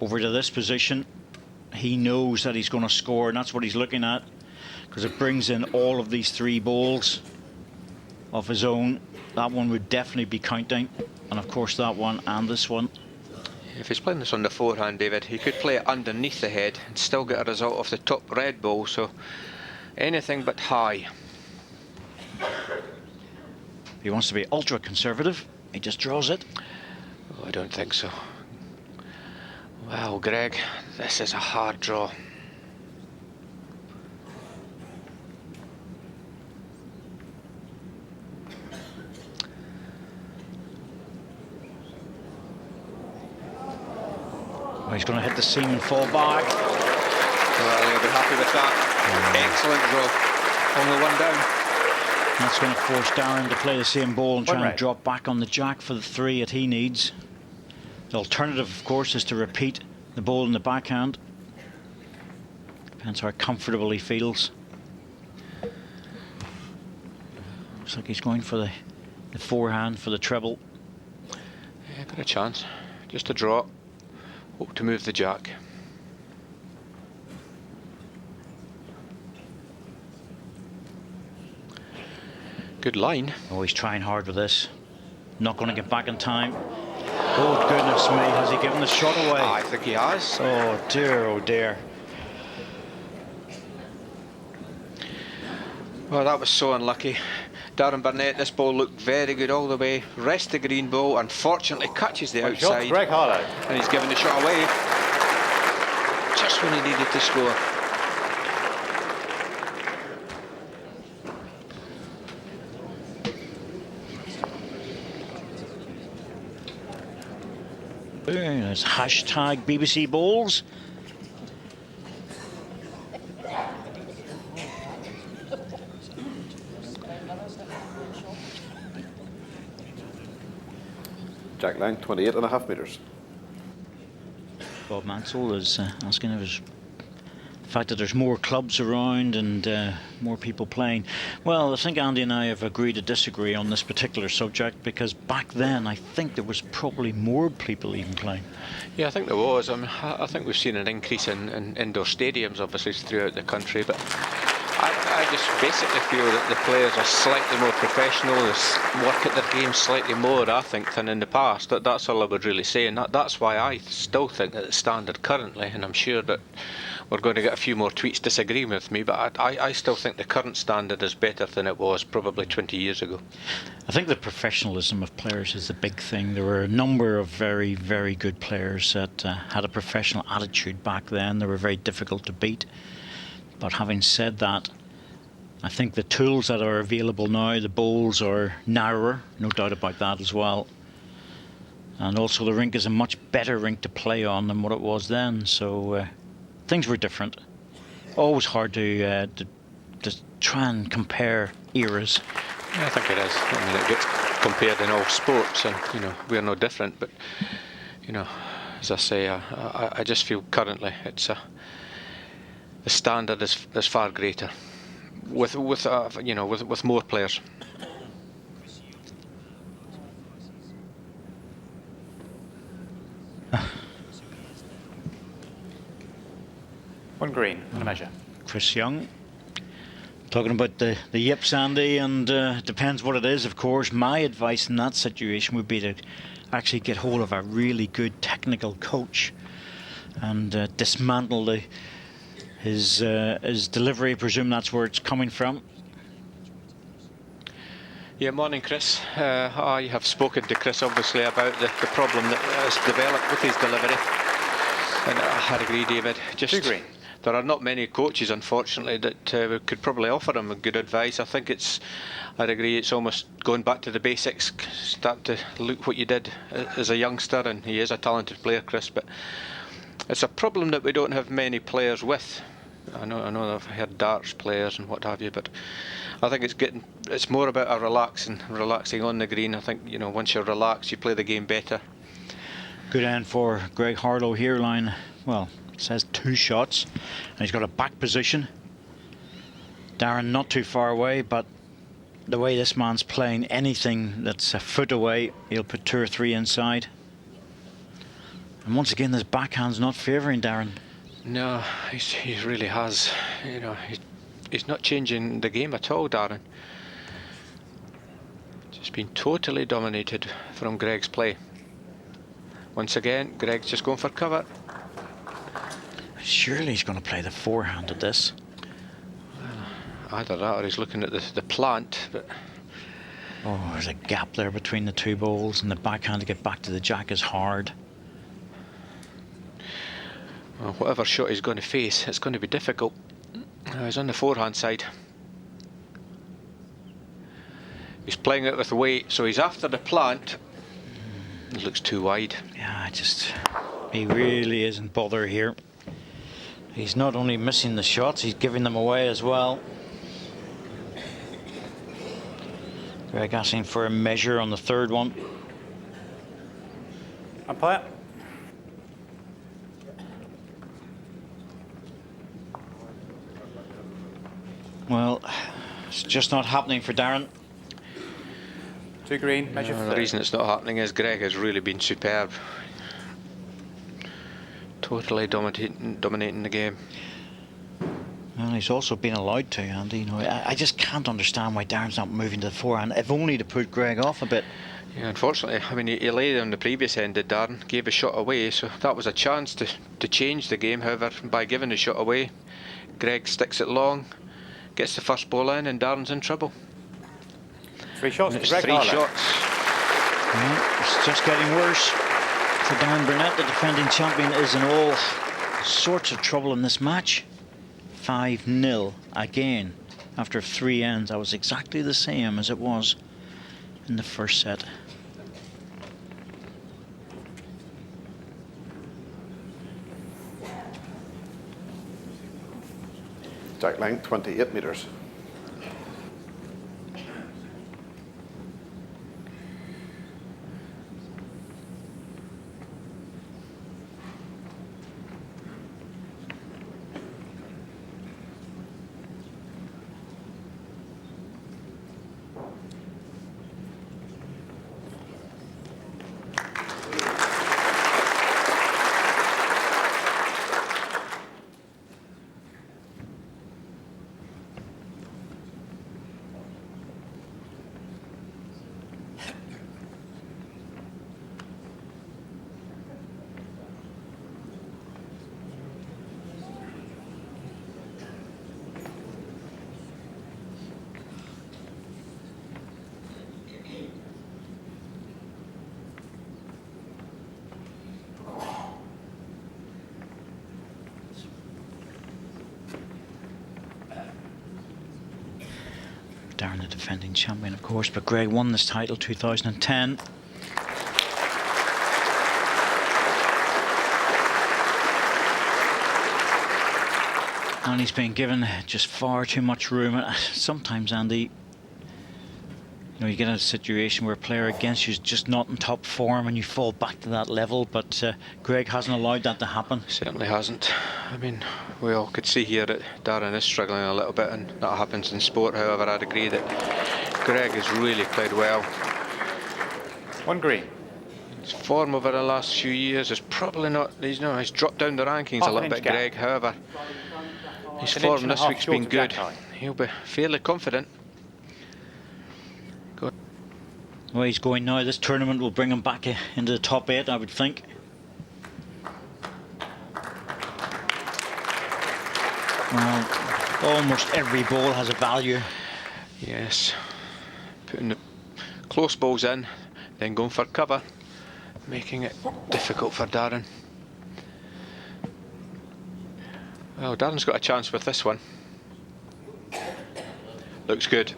over to this position, he knows that he's going to score, and that's what he's looking at, because it brings in all of these 3 balls of his own. That one would definitely be counting, and of course that one and this one. If he's playing this on the forehand, David, he could play it underneath the head and still get a result off the top red ball, so anything but high. He wants to be ultra conservative, he just draws it. Oh, I don't think so. Well, Greg, this is a hard draw. Well, he's going to hit the seam and fall back. Well, he'll be happy with that. Excellent draw. Only one down. That's going to force Darren to play the same ball and try One and drop back on the jack for the 3 that he needs. The alternative, of course, is to repeat the ball in the backhand. Depends how comfortable he feels. Looks like he's going for the forehand for the treble. Yeah, got a chance. Just a draw. Hope to move the jack. Good line. Oh, he's trying hard with this. Not going to get back in time. Oh, goodness me, has he given the shot away? I think he has. Oh, dear, oh, dear. Well, that was so unlucky. Darren Burnett, this ball looked very good all the way. Rests the green ball, unfortunately catches the outside. Greg Harlow. And he's given the shot away. Just when he needed to score. There's hashtag BBC Balls. Jack line, 28.5 metres. Bob Mansell is asking if there's the fact that there's more clubs around and more people playing. Well, I think Andy and I have agreed to disagree on this particular subject, because back then I think there was probably more people even playing. Yeah, I think there was. I mean, I think we've seen an increase in indoor stadiums, obviously, throughout the country, but I just basically feel that the players are slightly more professional, they work at their game slightly more, I think, than in the past. That's all I would really say, and that's why I still think that the standard currently, and I'm sure that we're going to get a few more tweets disagreeing with me, but I still think the current standard is better than it was probably 20 years ago. I think the professionalism of players is the big thing. There were a number of very, very good players that had a professional attitude back then. They were very difficult to beat. But having said that, I think the tools that are available now, the bowls are narrower, no doubt about that as well. And also the rink is a much better rink to play on than what it was then. So things were different. Always hard to try and compare eras. Yeah, I think it is. I mean, it gets compared in all sports, and we're no different. But as I say, I just feel currently it's the standard is far greater with more players. One green, and a measure. Chris Young talking about the yips, Andy, and it depends what it is, of course. My advice in that situation would be to actually get hold of a really good technical coach and dismantle his delivery. I presume that's where it's coming from. Yeah, morning, Chris. I have spoken to Chris, obviously, about the problem that has developed with his delivery. And I'd agree, David. Just 2 green. There are not many coaches, unfortunately, that could probably offer him good advice. I think I'd agree, it's almost going back to the basics. Start to look what you did as a youngster, and he is a talented player, Chris, but It's a problem that we don't have many players with. I know I've heard darts players and what have you, but I think it's more about relaxing on the green. I think, you know, once you're relaxed, you play the game better. Good end for Greg Harlow here, line, well, it says 2 shots, and he's got a back position. Darren not too far away, but the way this man's playing, anything that's a foot away, he'll put 2 or 3 inside. And once again, this backhand's not favouring Darren. No, he really has. You know, he's not changing the game at all, Darren. Just been totally dominated from Greg's play. Once again, Greg's just going for cover. Surely he's going to play the forehand at this. Either that or he's looking at the plant, but... Oh, there's a gap there between the 2 balls, and the backhand to get back to the jack is hard. Well, whatever shot he's going to face, it's going to be difficult. He's on the forehand side. He's playing it with weight, so he's after the plant. It looks too wide. Yeah, he really isn't bothered here. He's not only missing the shots, he's giving them away as well. Greg asking for a measure on the 3rd one. Umpire. Well, it's just not happening for Darren. 2 green, measure for The reason it's not happening is Greg has really been superb. Totally dominating the game. Well, he's also been allowed to, Andy. You know, I just can't understand why Darren's not moving to the forehand, if only to put Greg off a bit. Yeah, unfortunately, I mean, he laid on the previous end, did Darren, gave a shot away, so that was a chance to change the game. However, by giving the shot away, Greg sticks it long, gets the first ball in, and Darren's in trouble. 3 shots. It's Greg 3 Harlow. shots. Yeah, it's just getting worse for Darren Burnett. The defending champion is in all sorts of trouble in this match. 5-0 again after 3 ends. That was exactly the same as it was in the first set. Jack length 28 metres. Darren, the defending champion, of course, but Greg won this title 2010. And he's been given just far too much room. Sometimes, Andy, you know, you get in a situation where a player against you is just not in top form and you fall back to that level, but Greg hasn't allowed that to happen. Certainly hasn't. I mean, we all could see here that Darren is struggling a little bit, and that happens in sport. However, I'd agree that Greg has really played well. 1 green. His form over the last few years is probably not, he's dropped down the rankings Half a an little inch bit, gap. Greg. However, his An form inch and a this half week's short been of good. jack high. He'll be fairly confident. The way he's going now, this tournament will bring him back into the top 8, I would think. Well, almost every ball has a value. Yes, putting the close balls in, then going for cover, making it difficult for Darren. Well, Darren's got a chance with this one. Looks good.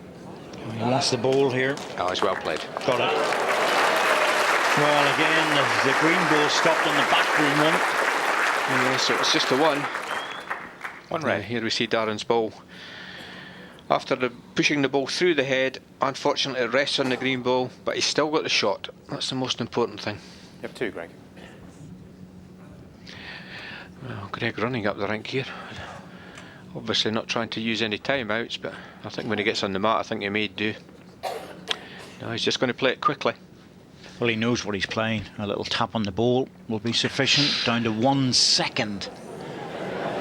He wants the ball here. Oh, it's well played. Got it. Well, again, the green ball stopped on the back green one. Yeah, so it's just the one. One red. Here we see Darren's ball. After pushing the ball through the head, unfortunately it rests on the green ball, but he's still got the shot. That's the most important thing. You have 2, Greg. Well, Greg running up the rink here. Obviously not trying to use any timeouts, but I think when he gets on the mat, I think he may do. No, he's just going to play it quickly. Well, he knows what he's playing. A little tap on the ball will be sufficient. Down to 1 second.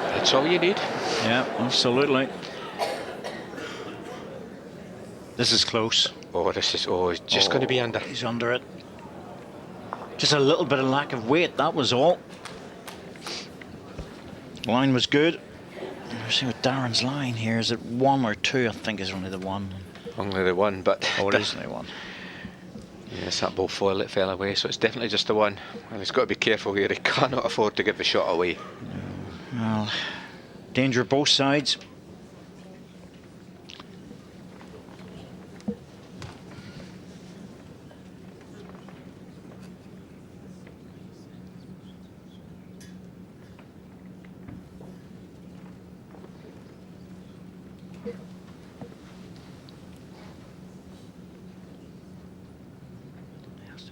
That's all you need. Yeah, absolutely. This is close. Oh, he's just going to be under. He's under it. Just a little bit of lack of weight, that was all. Line was good. Let's see what Darren's line here. Is it 1 or 2? I think it's only the 1. Only the one, but... Oh, it is only 1. Yes, that ball foil, it fell away, so it's definitely just the one. And he's got to be careful here. He cannot afford to give the shot away. Well, danger both sides.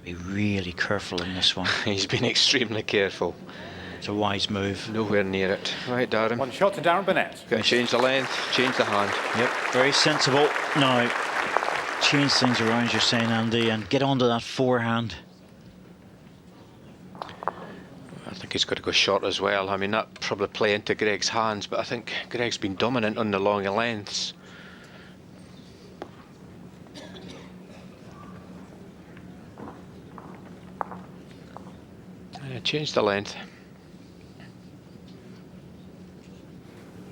Be really careful in this one. He's been extremely careful. It's a wise move. Nowhere near it. Right, Darren. 1 shot to Darren Burnett. Got to change the length, change the hand. Yep, very sensible. Now, change things around, you're saying, Andy, and get onto that forehand. I think he's got to go short as well. I mean, that probably play into Greg's hands, but I think Greg's been dominant on the long lengths. Change the length.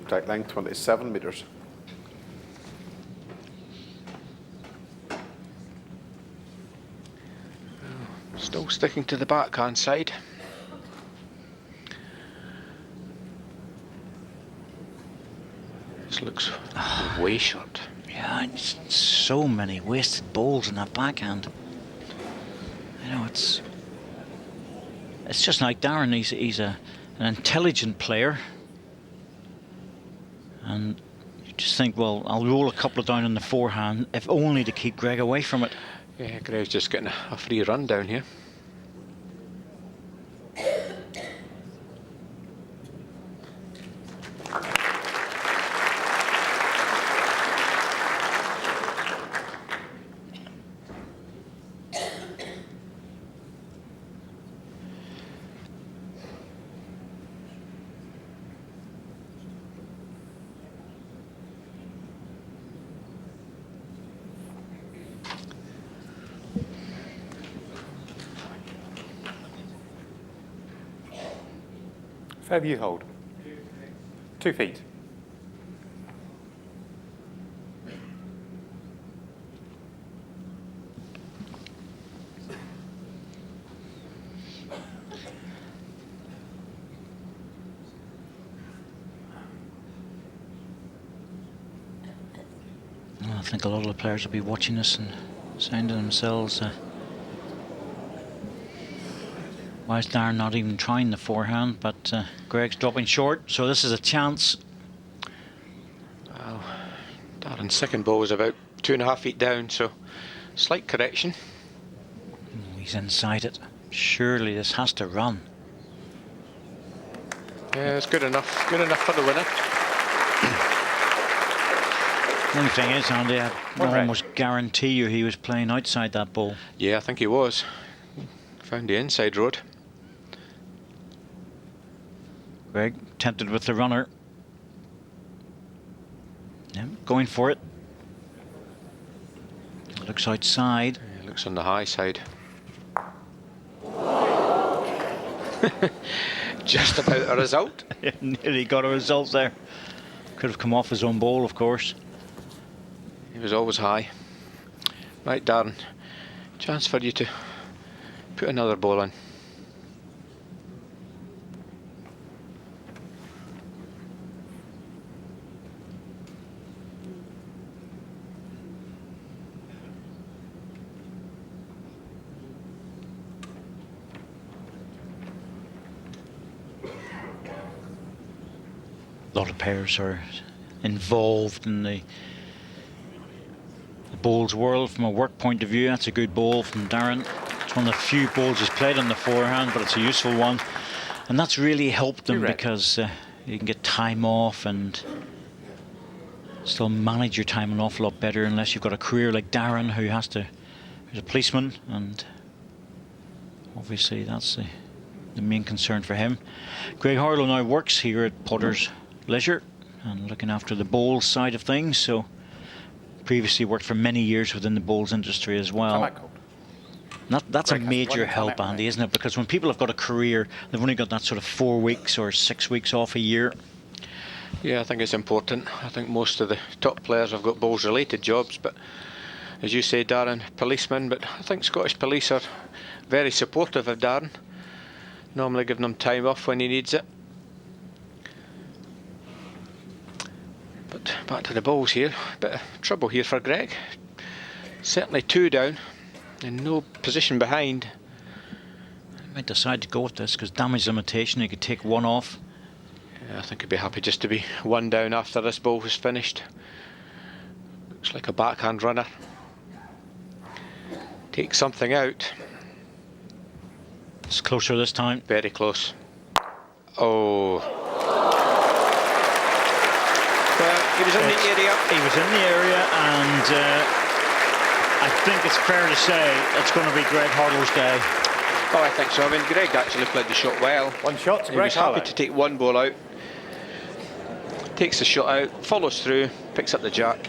Strike length 27 metres. Still sticking to the backhand side. This looks way short. Yeah, so many wasted balls in that backhand. You know, it's just like Darren. He's an intelligent player, and you just think, well, I'll roll a couple of down on the forehand, if only to keep Greg away from it. Yeah, Greg's just getting a free run down here. Fair view hold. 2 feet. Well, I think a lot of the players will be watching this and saying to themselves, why is Darren not even trying the forehand? But Greg's dropping short, so this is a chance. Well, Darren's second ball was about 2.5 feet down, so slight correction. He's inside it. Surely this has to run. Yeah, it's good enough. Good enough for the winner. The only thing is, Andy, I almost guarantee you he was playing outside that ball. Yeah, I think he was. Found the inside road. Greg tempted with the runner. Yeah, going for it. Looks outside. Yeah, looks on the high side. Just about a result. Nearly got a result there. Could have come off his own ball, of course. He was always high. Right, Darren. Chance for you to put another ball in. lot of players are involved in the bowls world. From a work point of view, that's a good bowl from Darren. It's one of the few bowls he's played on the forehand, but it's a useful one. And that's really helped him because you can get time off and still manage your time an awful lot better, unless you've got a career like Darren, who has to, who's a policeman, and obviously that's the main concern for him. Greg Harlow now works here at Potter's Leisure and looking after the bowls side of things, so previously worked for many years within the bowls industry as well. That's a major help, Andy, isn't it? Because when people have got a career, they've only got that sort of 4 weeks or 6 weeks off a year. Yeah, I think it's important. I think most of the top players have got bowls related jobs, but as you say, Darren, policeman, but I think Scottish Police are very supportive of Darren, normally giving him time off when he needs it. But back to the bowls here, bit of trouble here for Greg. Certainly 2 down and no position behind. He might decide to go with this because damage limitation, he could take 1 off. Yeah, I think he'd be happy just to be 1 down after this bowl was finished. Looks like a backhand runner. Take something out. It's closer this time. Very close. Oh. Well, he was in the area. He was in the area, and I think it's fair to say it's going to be Greg Harlow's day. Oh, I think so. I mean, Greg actually played the shot well. 1 shot to He Greg was happy Harlow. to take 1 ball out. Takes the shot out, follows through, picks up the jack.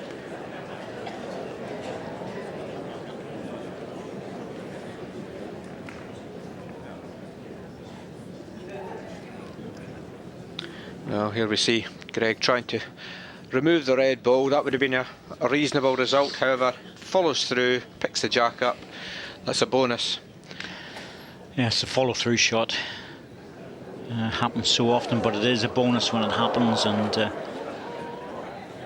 Now here we see Greg trying to remove the red ball. That would have been a reasonable result. However, follows through, picks the jack up. That's a bonus. Yes, the follow-through shot happens so often, but it is a bonus when it happens, and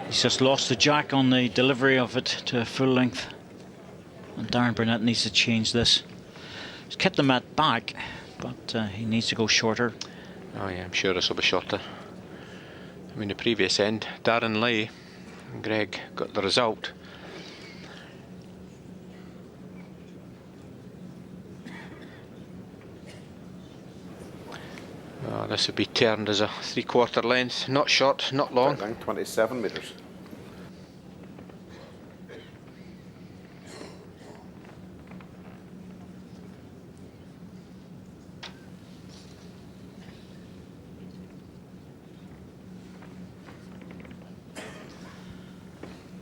he's just lost the jack on the delivery of it to full length. And Darren Burnett needs to change this. He's kept the mat back, but he needs to go shorter. Oh yeah, I'm sure this will be shorter. I mean, the previous end, Darren lay, and Greg got the result. Oh, this would be turned as a 3/4 length, not short, not long. 27 metres.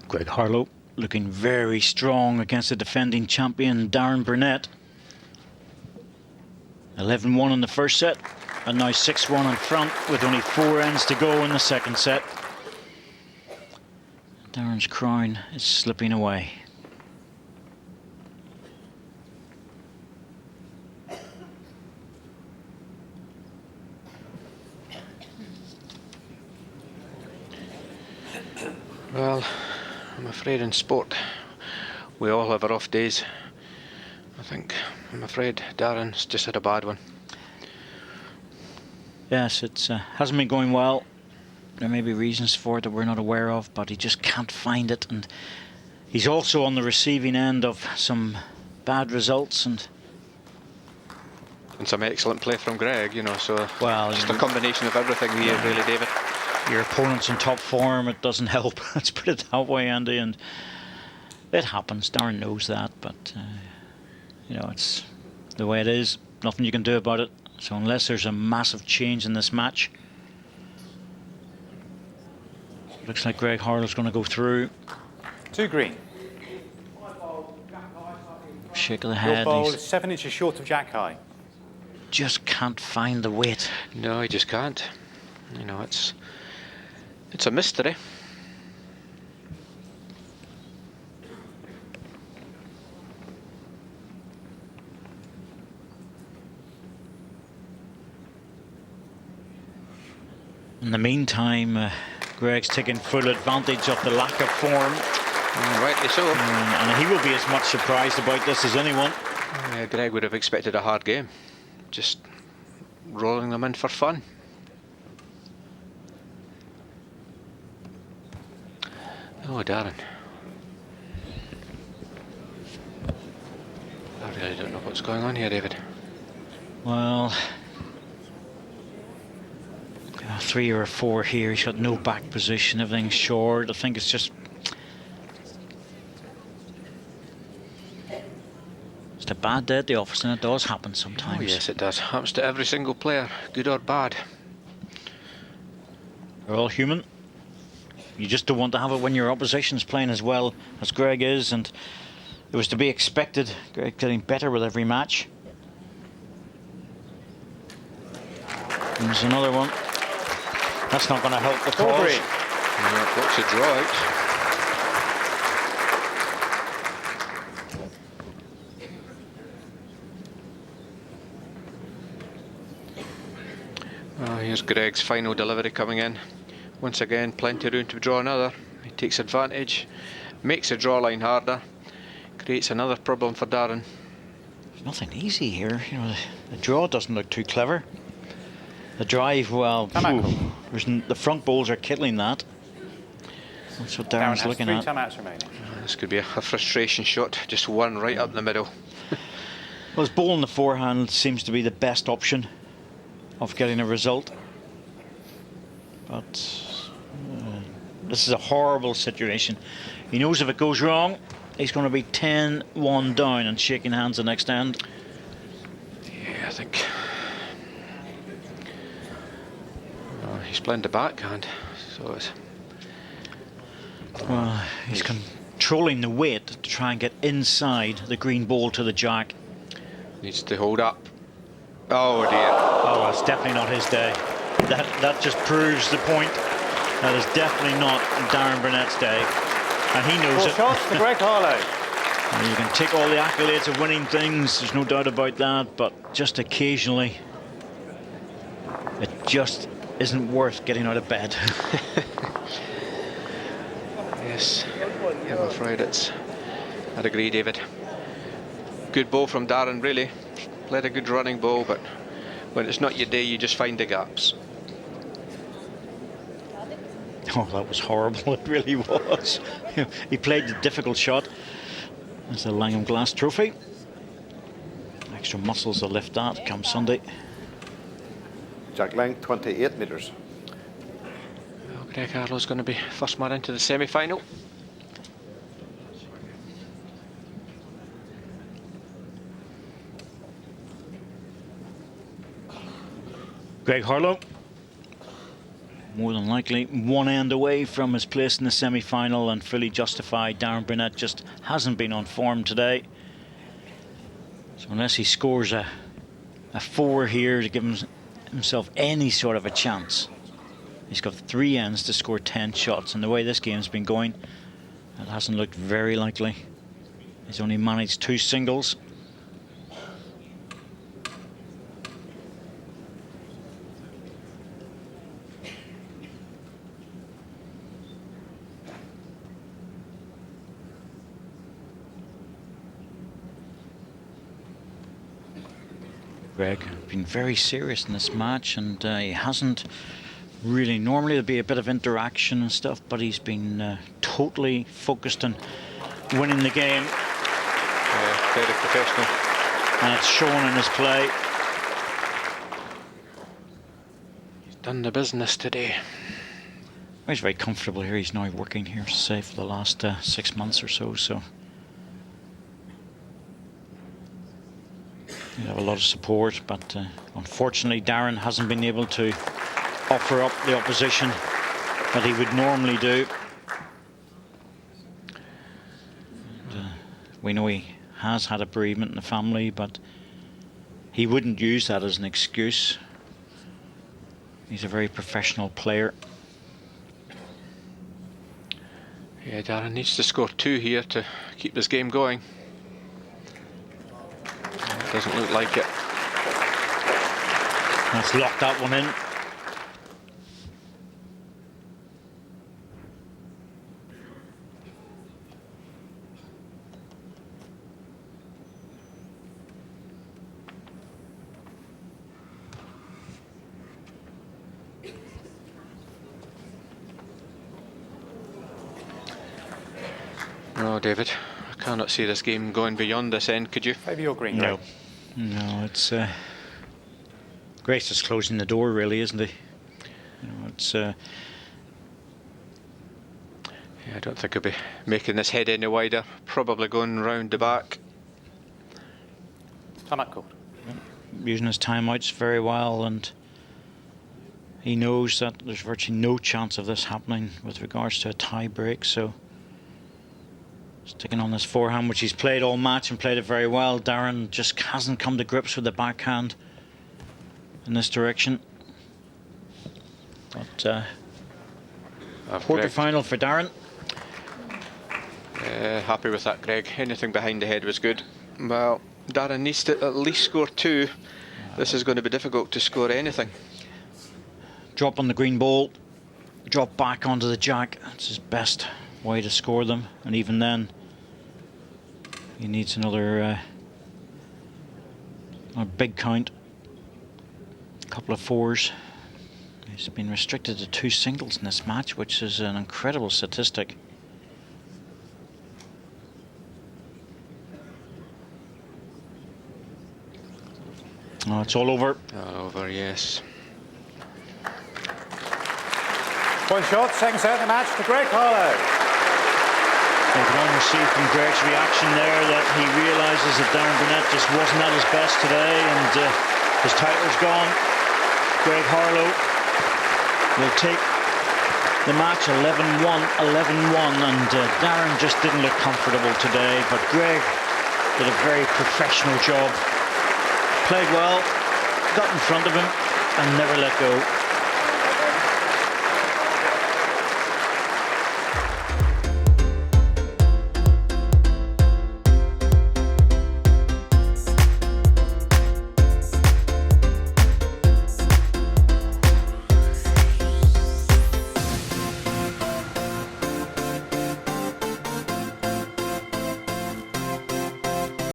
Greg Harlow looking very strong against the defending champion Darren Burnett. 11-1 in the first set, and now 6-1 in front with only 4 ends to go in the second set. Darren's crown is slipping away. Well, I'm afraid in sport we all have our off days. I'm afraid Darren's just had a bad one. Yes, it hasn't been going well. There may be reasons for it that we're not aware of, but he just can't find it, and he's also on the receiving end of some bad results and some excellent play from Greg, you know, so well, just a combination of everything here, really, David. Your opponent's in top form, it doesn't help. Let's put it that way, Andy, and it happens. Darren knows that, but you know, it's the way it is. Nothing you can do about it. So unless there's a massive change in this match, looks like Greg Harlow's going to go through. 2 green. Shake of the Your head. bowl He's is 7 inches short of jack high. just can't find the weight. No, he just can't. You know, it's a mystery. In the meantime, Greg's taking full advantage of the lack of form. Rightly so. And he will be as much surprised about this as anyone. Greg would have expected a hard game. Just rolling them in for fun. Oh, Darren. I really don't know what's going on here, David. Well, 3 or 4 here. He's got no back position. Everything's short. I think it's just a bad day at the office, and it does happen sometimes. Oh, yes, it does. Happens to every single player, good or bad. We're all human. You just don't want to have it when your opposition's playing as well as Greg is, and it was to be expected. Greg getting better with every match. And there's another one. That's not going to help the cause. Yeah, blocks a draw out. Oh, here's Greg's final delivery coming in. Once again, plenty of room to draw another. He takes advantage, makes the draw line harder, creates another problem for Darren. There's nothing easy here. You know, the draw doesn't look too clever. The drive, well, the front balls are killing that. That's what Darren's looking at. 3 timeouts remaining. This could be a frustration shot, just one right up the middle. Well, his ball in the forehand seems to be the best option of getting a result. But this is a horrible situation. He knows if it goes wrong, he's going to be 10-1 down and shaking hands the next end. Yeah, I think. He's playing the backhand, so it's. Well, he's controlling the weight to try and get inside the green ball to the jack. Needs to hold up. Oh dear. Oh, that's definitely not his day. That just proves the point. That is definitely not Darren Burnett's day, and he knows 4 it. shots to Greg Harlow. And you can take all the accolades of winning things, there's no doubt about that, but just occasionally it just isn't worth getting out of bed. Yes, yeah, I'm afraid it's. I'd agree, David. Good ball from Darren, really. Played a good running ball, but when it's not your day, you just find the gaps. Oh, that was horrible, it really was. He played the difficult shot. There's the Langham Glass Trophy. Extra muscles to lift that come Sunday. Jack length 28 metres. Well, Greg Harlow's going to be first man into the semi-final. Greg Harlow, more than likely one end away from his place in the semi-final and fully justified. Darren Burnett just hasn't been on form today. So unless he scores a 4 here to give himself any sort of a chance, he's got 3 ends to score 10 shots. And the way this game's been going, it hasn't looked very likely. He's only managed 2 singles. Greg been very serious in this match, and he hasn't really. Normally there'd be a bit of interaction and stuff, but he's been totally focused on winning the game. Yeah, very professional. And it's shown in his play. He's done the business today. He's very comfortable here. He's now working here, say, for the last 6 months or so. You have a lot of support, but unfortunately Darren hasn't been able to offer up the opposition that he would normally do. And, we know he has had a bereavement in the family, but he wouldn't use that as an excuse. He's a very professional player. Yeah, Darren needs to score 2 here to keep this game going. Doesn't look like it. That's locked that one in. David, I cannot see this game going beyond this end, could you? Favour your green, No. Greg. No, it's... Greg's just closing the door, really, isn't he? You know, it's... Yeah, I don't think he'll be making this head any wider. Probably going round the back. Timeout called. using his timeouts very well, and he knows that there's virtually no chance of this happening with regards to a tie break, so sticking on this forehand, which he's played all match and played it very well. Darren just hasn't come to grips with the backhand in this direction. But quarter-final for Darren. Happy with that, Greg. Anything behind the head was good. Well, Darren needs to at least score 2. This is going to be difficult to score anything. Drop on the green ball, drop back onto the jack. That's his best way to score them, and even then he needs another a big count, a couple of 4s. He's been restricted to 2 singles in this match, which is an incredible statistic. Oh, it's all over. All over, yes. Point shot, second set of the match to Greg Harlow. You can almost see from Greg's reaction there that he realises that Darren Burnett just wasn't at his best today, and his title's gone. Greg Harlow will take the match 11-1, 11-1, and Darren just didn't look comfortable today, but Greg did a very professional job. Played well, got in front of him, and never let go.